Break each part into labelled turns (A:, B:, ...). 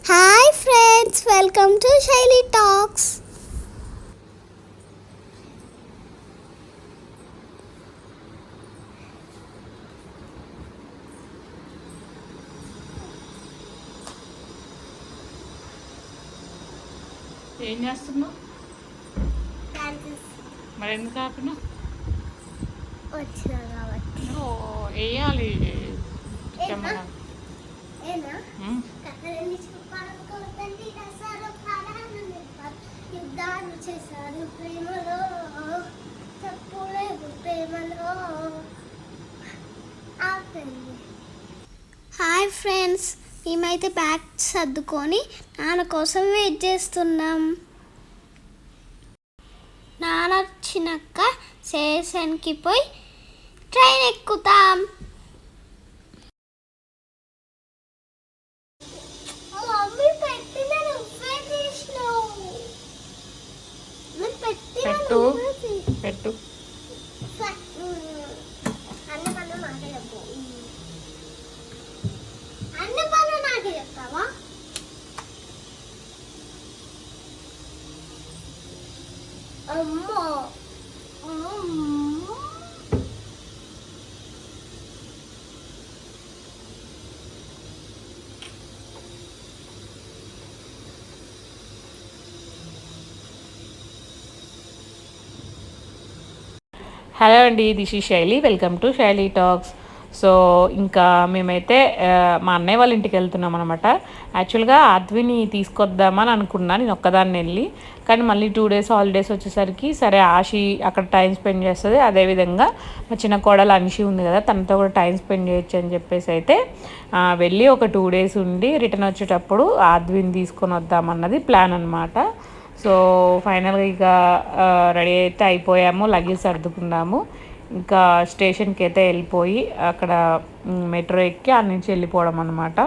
A: Hi friends, welcome to శైలి talks.
B: ఏం చేస్తున్నావు? మరి ఎందుకు ఆపినా?
A: వచ్చినా కాబట్టి
B: వేయాలి కెమెరా.
A: యుద్ధాలు చేశారు ప్రేమలో, తప్పులేదు ప్రేమలో. హాయ్ ఫ్రెండ్స్, మేమైతే బ్యాగ్ సర్దుకొని నాన్న కోసం వెయిట్ చేస్తున్నాం. నాన్న వచ్చినాక స్టేషన్కి పోయి ట్రైన్ ఎక్కుతాం.
B: పెట్టు పెట్టు.
A: అన్ని పనులు నాకే చెప్తావా? అమ్మో
B: హలో అండి, దిస్ ఈ శైలి. వెల్కమ్ టు శైలి టాక్స్. సో ఇంకా మేమైతే మా అన్నయ్య వాళ్ళ ఇంటికి వెళ్తున్నాం అనమాట. యాక్చువల్గా ఆద్విని తీసుకొద్దామని అనుకున్నా నేను ఒక్కదాన్ని వెళ్ళి, కానీ మళ్ళీ 2 days హాలిడేస్ వచ్చేసరికి సరే ఆషి అక్కడ టైం స్పెండ్ చేస్తుంది, అదేవిధంగా మా చిన్న కోడలు అనిషి ఉంది కదా, తనతో కూడా టైం స్పెండ్ చేయొచ్చు అని చెప్పేసి అయితే వెళ్ళి ఒక 2 days ఉండి రిటర్న్ వచ్చేటప్పుడు ఆద్విని తీసుకొని వద్దామన్నది ప్లాన్ అనమాట. సో ఫైనల్గా ఇక రెడీ అయితే అయిపోయాము, లగేజ్ సర్దుకున్నాము. ఇంకా స్టేషన్కి అయితే వెళ్ళిపోయి అక్కడ మెట్రో ఎక్కి అక్కడి నుంచి వెళ్ళిపోవడం అనమాట.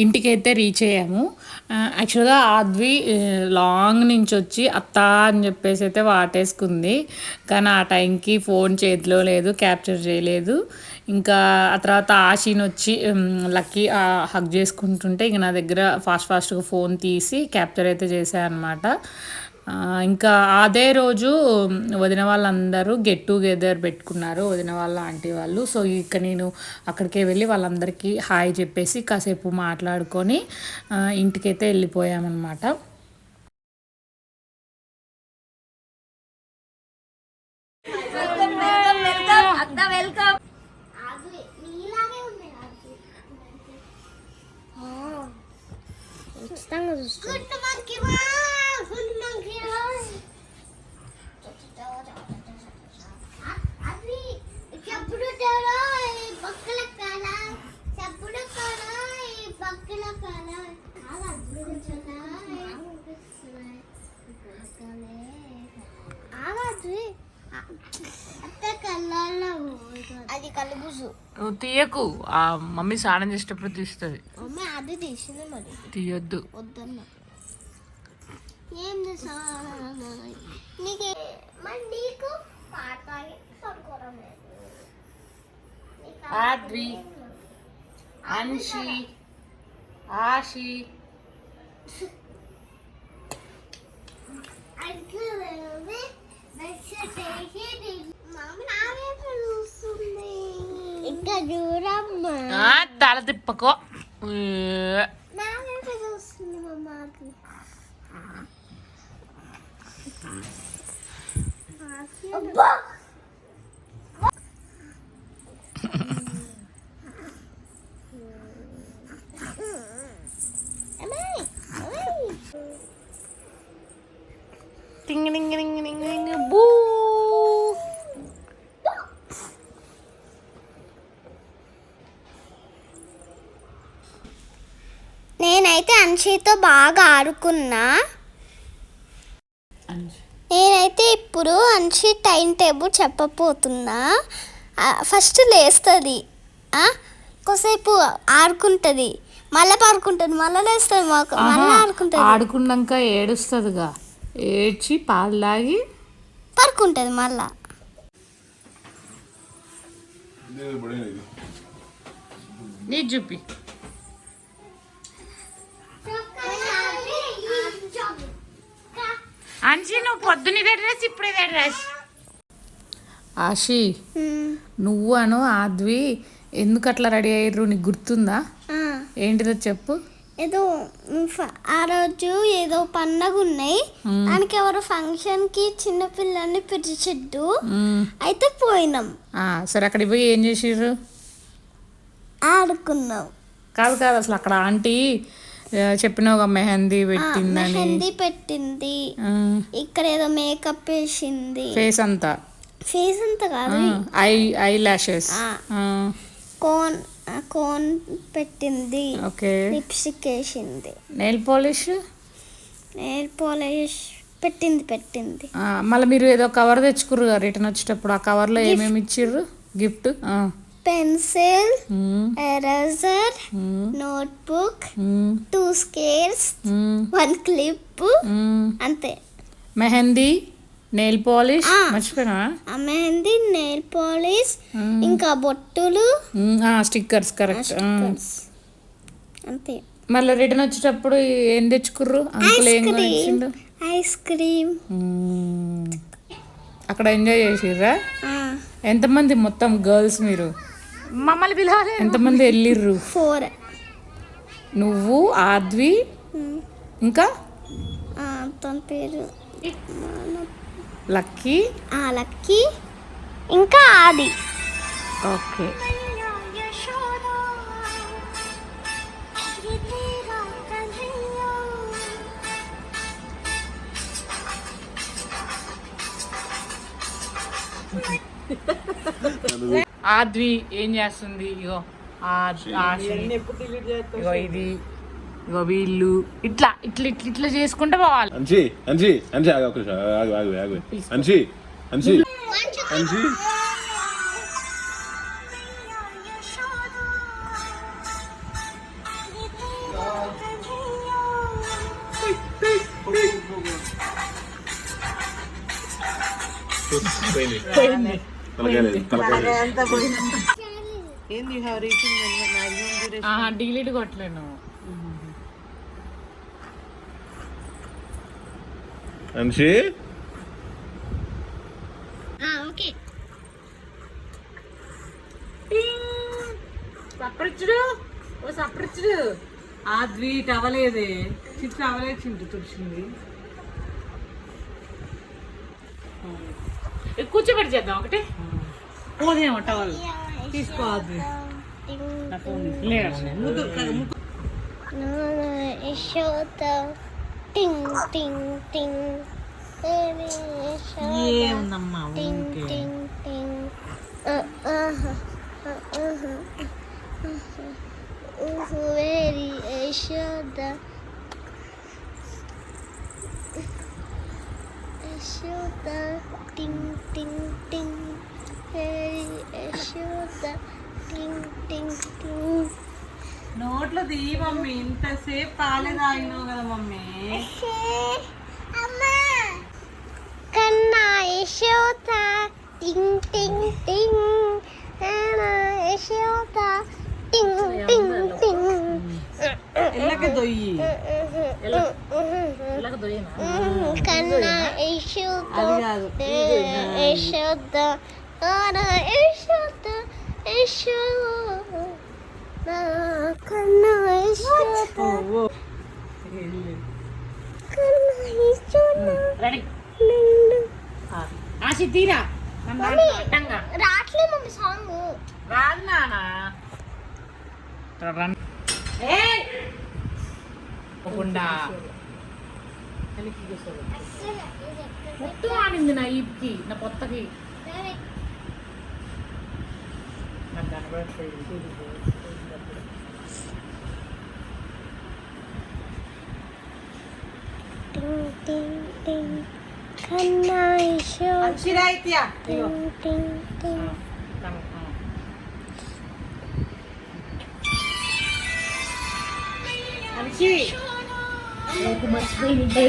B: ఇంటికైతే రీచ్ అయ్యాము. యాక్చువల్గా ఆద్వి లాంగ్ నుంచి వచ్చి అత్త అని చెప్పేసి అయితే వాటేసుకుంది, కానీ ఆ టైంకి ఫోన్ చేతిలో లేదు, క్యాప్చర్ చేయలేదు. ఇంకా ఆ తర్వాత ఆషిని వచ్చి లక్కీ హగ్ చేసుకుంటుంటే ఇంక నా దగ్గర ఫాస్ట్గా ఫోన్ తీసి క్యాప్చర్ అయితే చేశాను అనమాట. ఇంకా అదే రోజు వదిన వాళ్ళందరూ గెట్ టుగెదర్ పెట్టుకున్నారు, వదిన వాళ్ళ ఆంటీ వాళ్ళు. సో ఇక నేను అక్కడికే వెళ్ళి వాళ్ళందరికీ హాయ్ చెప్పేసి కాసేపు మాట్లాడుకొని ఇంటికైతే వెళ్ళిపోయామన్నమాట.
A: అది కలుగుసు
B: తీయకు, ఆ మమ్మీ స్నానం చేసేటప్పుడు తీస్తుంది.
A: మమ్మీ అది తీసింది, మరి
B: తీయొద్దు.
A: వద్దన్నా. ఏం నీకు మరి నీకు పాడతాయి పడుకోవడం
B: ఆద్వి, అన్షి, ఆషి
A: మమ్మీ నా వైపు చూస్తుంది. ఇంకా చూడమ్మా
B: తల తిప్పకో.
A: నాకైతే చూస్తుంది మమ్మకి. అబ్బా
B: టింగ్ టింగ్ టింగ్ టింగ్ టింగ్ బూ.
A: నేనైతే అన్షితో బాగా ఆడుకున్నా. నేనైతే ఇప్పుడు అన్షి టైం టేబుల్ చెప్పబోతున్నా. ఫస్ట్ లేస్తుంది, కొద్దిసేపు ఆడుకుంటుంది, మళ్ళీ పడుకుంటుంది, మళ్ళీ లేస్తుంది, మళ్ళీ ఆడుకుంటుంది.
B: ఆడుకున్నాక ఏడుస్తుందిగా, ఏడ్చి పాలు తాగి
A: పడుకుంటుంది మళ్ళా.
B: నీ చూపి. అంశి నువ్వు పొద్దున ఇదే డ్రెస్, ఇప్పుడు ఇదే డ్రెస్. ఆశి, నువ్వు అను ఆద్వి ఎందుకు అట్లా రెడీ అయ్యారు నీకు గుర్తుందా? ఏంటిదో చెప్పు.
A: ఏదో ఆ రోజు ఏదో పండగ ఉన్నాయి, దానికి ఎవరో ఫంక్షన్ కి చిన్న పిల్లల్ని పిలిచిద్దు, అయితే పోయినాం.
B: సరే అక్కడికి పోయి ఏం చేసిర్రు?
A: ఆడుకున్నాం.
B: కాదు కాదు, అసలు అక్కడ ఆంటీ చెప్పినావు మెహందీ పెట్టిందని.
A: మెహందీ పెట్టింది, ఇక్కడ ఏదో మేకప్ వేసింది,
B: ఫేస్ అంతా
A: కాదు,
B: ఐ లాషెస్,
A: కోన్ పెట్టింది,
B: ఓకే,
A: లిప్స్టిక్ వేసింది,
B: నెయిల్ పాలిష్
A: పెట్టింది.
B: మళ్ళీ మీరు ఏదో కవర్ తెచ్చుకుర్రు రిటర్న్ వచ్చేటప్పుడు, ఆ కవర్ లో ఏమేమి ఇచ్చిర్రు gift?
A: Pencil, eraser, notebook, 2 scales, 1 clip, అంతే.
B: మెహందీ, నెయిల్ పాలిష్ మర్చిపోయినా?
A: మెహందీ, నెయిల్ పాలిష్, ఇంకా బొట్టులు,
B: స్టిక్కర్స్, కరెక్ట్,
A: అంతే.
B: మళ్ళీ రిటర్న్ వచ్చేటప్పుడు ఏం తెచ్చుకుర్రు? అంకుల్ ఏం కొనిచ్చిండు?
A: Ice cream.
B: అక్కడ ఎంజాయ్ చేసిర్రా? ఎంతమంది మొత్తం గర్ల్స్ మీరు? మమ్మల్ని పిలవాలి. ఎంతమంది వెళ్ళిర్రు?
A: 4.
B: నువ్వు, ఆద్వి, ఇంకా
A: తన పేరు
B: లక్కీ,
A: లక్కీ, ఇంకా ఆది.
B: ఓకే. ఆద్వి ఏం చేస్తుంది? ఇగో ఇగో ఇది, ఇగో వీళ్ళు ఇట్లా ఇట్లా ఇట్లా ఇట్లా చేసుకుంటూ పోవాలి. డిలీట్ కొట్టలేను.
C: అన్షి,
A: ఓకే.
B: సపరిచుడు, ఓ సపరిచుడు. ఆద్వి టవలేదే, చిప్స్ అవలే చింటు తుడిచింది. కూర్చోబెట్టి చేద్దాం ఒకటి. పోదేమో టవల్ తీసుకో ఆద్వి. ఏముందమ్మా
A: వెరీ యశోద, యశోద, టింగ్ టింగ్ టింగ్, వెరీ యశోద, టింగ్ టింగ్ టింగ్.
B: నోట్లో తీ మమ్మీ, ఇంతసేపు పాలే తాగినావు కదా మమ్మీ.
A: అమ్మా కన్నా యశోద, టింగ్ టింగ్ టింగ్, యశోద, టింగ్ టింగ్ టింగ్.
B: ఎల్లకి దొయ్యి
A: కన్నా యశోద, యశోద, యశోద, యశోద,
B: తీరా
A: రాట్లే మమ్మీ సాంగ్
B: రాదు నానా ముట్టు ఆడింది నా ఈప్కి నా పొత్తకి నాకు కనబడట్లేదు మర్చిపోయింది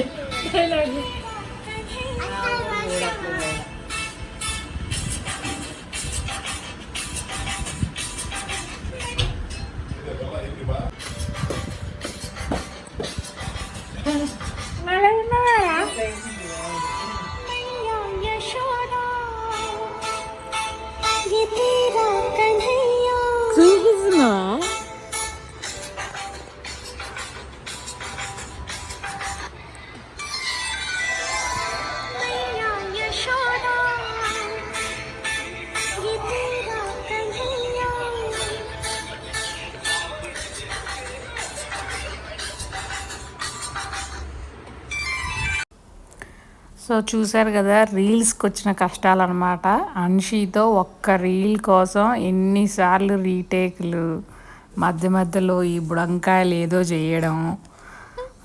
B: చూపిస్తున్నా సో చూసారు కదా రీల్స్కి వచ్చిన కష్టాలు అనమాట. అన్షితో ఒక్క రీల్ కోసం ఎన్నిసార్లు రీటేక్లు, మధ్య మధ్యలో ఈ బుడంకాయలు ఏదో చేయడం.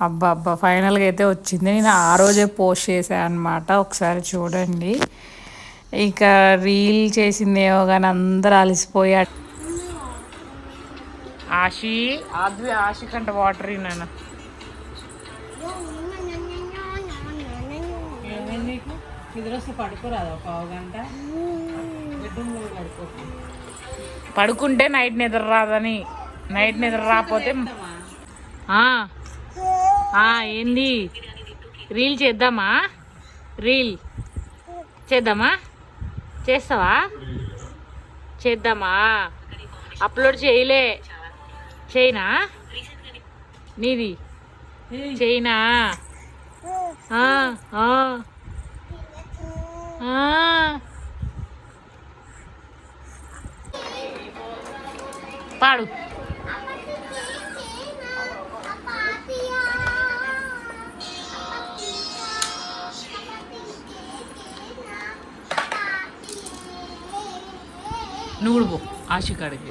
B: అబ్బా అబ్బా ఫైనల్గా అయితే వచ్చింది. నేను ఆ రోజే పోస్ట్ చేశాను అనమాట, ఒకసారి చూడండి. ఇక రీల్ చేసిందేమో కానీ అందరూ అలసిపోయాడు. ఆశి కంటే వాటర్ నాన్న పడుకుంటే నైట్ నిద్ర రాదని. నైట్ నిద్ర రాకపోతే ఏంది రీల్ చేద్దామా? రీల్ చేద్దామా? చేస్తావా? చేద్దామా? అప్లోడ్ చేయలే. చేయనా? నీది చేయనా? పాడు. నువ్వు కూడా పో ఆశికాడికి.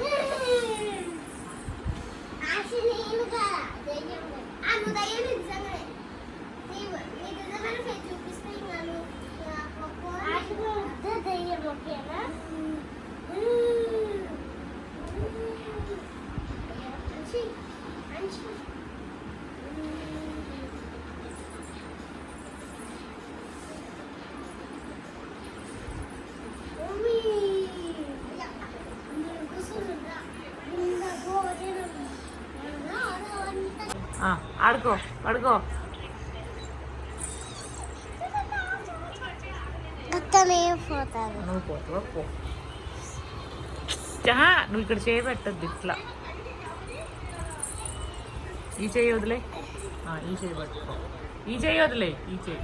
B: ఆడుకో పడుకో. నువ్వు పోతావా? పో. నువ్వు ఇక్కడ చేయబెట్టద్దు ఇట్లా. ఈ చేయి వదిలే. ఈ చేయి పట్టుకో. ఈ చేయి వదిలే. ఈ చేయి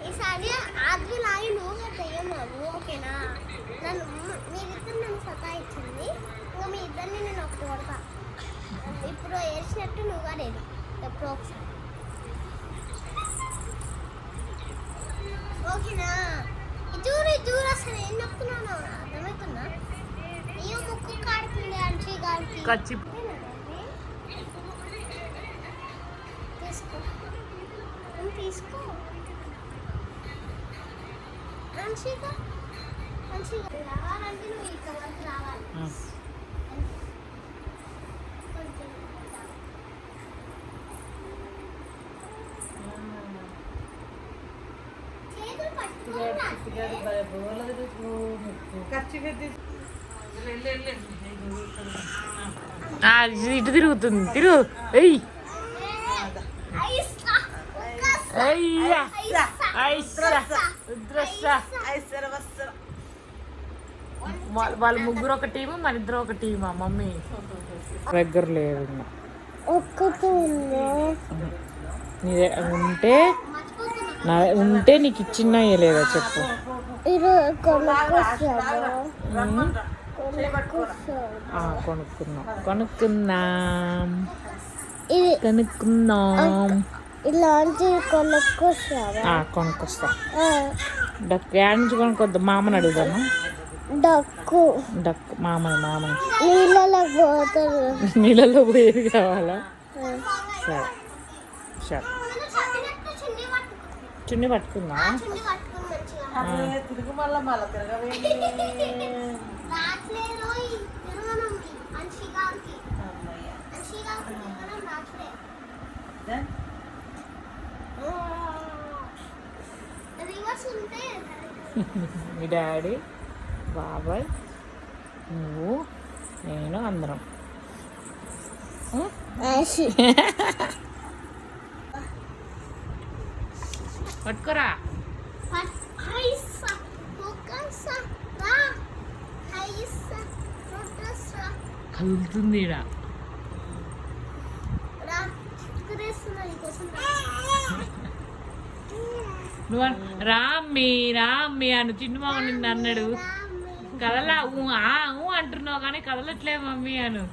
A: ఈసారి ఆద్రి లాగి నువ్వు చెయ్యమాను, ఓకేనా? మీరిద్దరు నన్ను సతాయించింది, ఇంకా మీ ఇద్దరిని నేను ఒక కొడతా. ఇప్పుడు ఏడ్చినట్టు నువ్వుగా లేదు, ఎప్పుడో ఒకసారి, ఓకేనా? దూరం అసలు ఏం చెప్తున్నాను అర్థమవుతుందా? అయ్యో ముక్కు కాడుతుంది అంచి గారికి. తీసుకో తీసుకో మంచిగా మంచిగా రావాలంటే నువ్వు ఈ కలర్కి రావాలి.
B: ఇటు తిరుగుతుంది. తిరుగు. ఎయ్ వాళ్ళ ముగ్గురు ఒక టీము మన ఇద్దరు ఒక టీమా మమ్మీ దగ్గర లేదు ఇంకా.
A: ఒక్కటి
B: నీదే ఉంటే ఉంటే నీకు ఇచ్చినా లేదా చెప్పు. కొనుక్కుందాం
A: ఇలాంటి కొనుక్కొస్తా.
B: డక్కు యాడ్ నుంచి కొనుక్కొద్దాం, మామని అడుగుదాము.
A: డక్కు
B: మామని
A: నీళ్ళలో పోతారు.
B: నీళ్ళలో పోయేది కావాలా? సరే సరే చున్నీ పట్టుకుందా?
C: తిరుగు మళ్ళా మళ్ళా తిరగవే.
B: మీ డాడీ, బాబాయ్, నువ్వు, నేను అందరం. పట్టుకోరా. కదులుతుంది ఈడ. నువ్వు రామ్మి అని చిన్న మామ నిన్ను అన్నాడు. కదలా అంటున్నావు కానీ కదలట్లే మమ్మీ అను.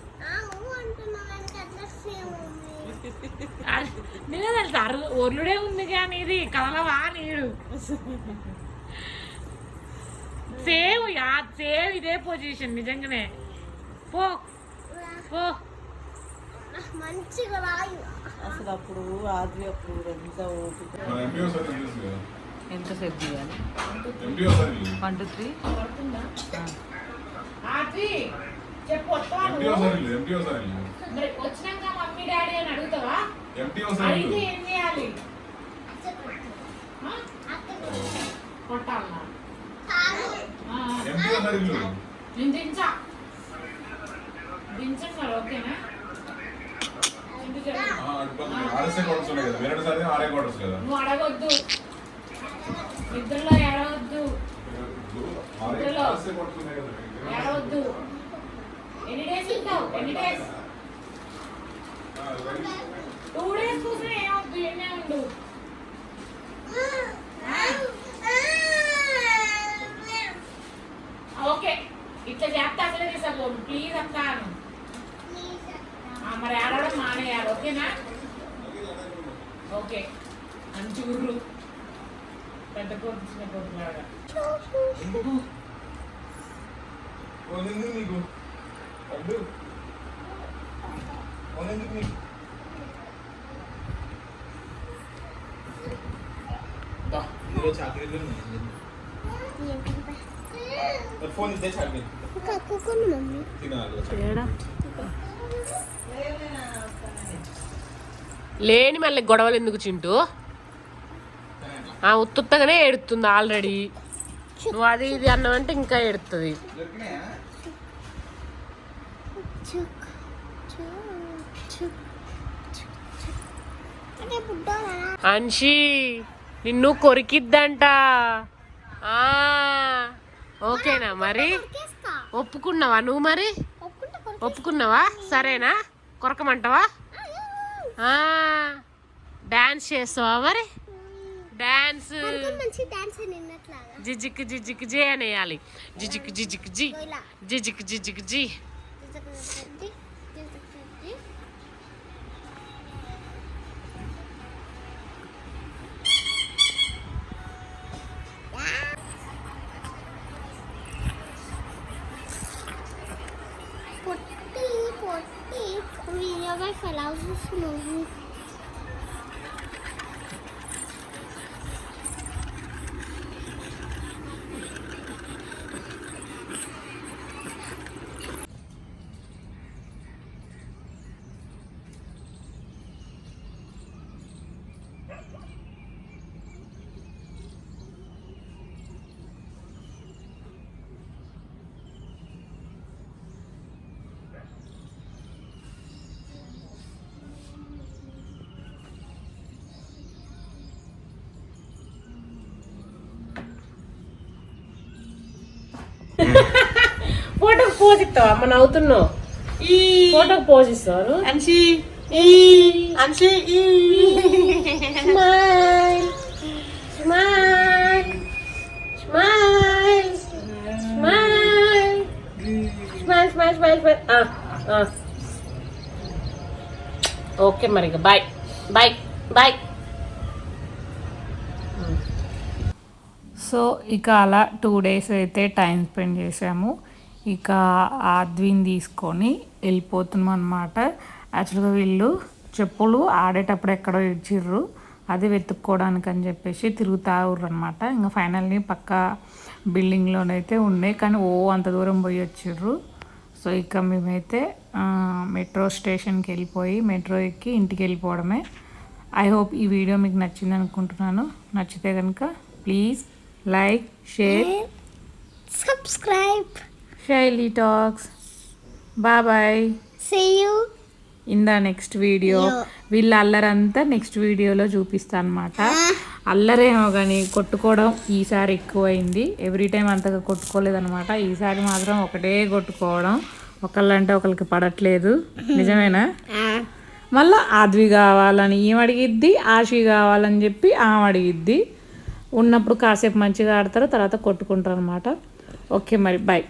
B: నేను తెలుసు ఒర్లుడే ఉంది కానీ ఇది కదలవా నీడు. సేవ్ ఇదే పొజిషన్ నిజంగానే. పో పో
A: మంచిగా రాయి.
C: అసలు అప్పుడు ఆది అప్పుడు ఎంత ఓపిక.
B: ఎంతసేపు చేయాలి? 1 2 3 వచ్చినాక మమ్మీ డాడీ అని అడుగుతావా? అడిగితే ఏం చేయాలి? కొట్టాలన్నా? నేను దించండి మరి ఓకేనా? నువ్వు అడగొద్దు, నిద్రలో ఏడవద్దు. ఏడవద్దు. ఎన్ని డేస్ ఉంటావు? ఎన్ని డేస్? 2 days కూర్చొని ఏమవుద్దు, ఎన్నే ఉండు. ఓకే ఇట్లా చేస్తా అసలే తీసుకోండి ప్లీజ్ అక్కాను. మరి ఆడడం మానేయాలి ఓకేనా? ఓకే మంచి ఊర్లు పెద్ద కోర్టు చిన్న కోర్టు లాగా.
D: ఫోన్ ఇద్దే చాక్లెట్
E: లేని మళ్ళీ గొడవలు ఎందుకు చింటూ? ఉత్తుత్తగానే ఏడుతుంది ఆల్రెడీ. నువ్వు అది ఇది అన్నావంటే ఇంకా ఏడుతుంది. అన్షి నిన్ను కొరికిద్దంట. ఓకేనా మరి? ఒప్పుకున్నావా నువ్వు? మరి ఒప్పుకున్నావా? సరేనా? కొరకమంటావా? డాన్స్ చేస్తావా మరి? డాన్స్ జిజిక్ జిజిక్ జీ అనేయాలి. జిజిక్ జిజిక్ జీ జిజిక్ జిజిక్ జీ.
A: Video vai falar os novos.
E: Pose ఇస్తావా అమ్మ నవ్వుతున్నావు ఫోటోకి పోజ్ ఇస్తావు
C: Anshi Anshi
E: smile smile smile smile smile smile smile smile okay మరి ఇక బాయ్ బాయ్ బాయ్.
B: సో ఇక అలా 2 days అయితే టైం స్పెండ్ చేసాము. ఇక ఆద్విని తీసుకొని వెళ్ళిపోతున్నాం అనమాట. యాక్చువల్గా వీళ్ళు చెప్పులు ఆడేటప్పుడు ఎక్కడో ఇచ్చిర్రు, అది వెతుక్కోవడానికి అని చెప్పేసి తిరుగుతా అనమాట. ఇంకా ఫైనల్లీ పక్క బిల్డింగ్లోనైతే ఉన్నాయి, కానీ అంత దూరం పోయి వచ్చిర్రు. సో ఇక మేమైతే మెట్రో స్టేషన్కి వెళ్ళిపోయి మెట్రో ఎక్కి ఇంటికి వెళ్ళిపోవడమే. ఐ హోప్ ఈ వీడియో మీకు నచ్చింది అనుకుంటున్నాను. నచ్చితే కనుక please like, share,
A: subscribe
B: Shaili talks. Bye.
A: See you
B: in the next video. వీళ్ళ అల్లరంతా నెక్స్ట్ వీడియోలో చూపిస్తా అనమాట. అల్లరేమో కానీ కొట్టుకోవడం ఈసారి ఎక్కువైంది. ఎవ్రీ టైం అంతగా కొట్టుకోలేదనమాట. ఈసారి మాత్రం ఒకటే కొట్టుకోవడం, ఒకళ్ళంటే ఒకరికి పడట్లేదు. నిజమేనా? మళ్ళీ ఆద్వి కావాలని ఈమె అడిగిద్ది, ఆశి కావాలని చెప్పి ఆమె అడిగిద్ది. ఉన్నప్పుడు కాసేపు మంచిగా ఆడతారు, తర్వాత కొట్టుకుంటారు అనమాట. ఓకే మరి బాయ్.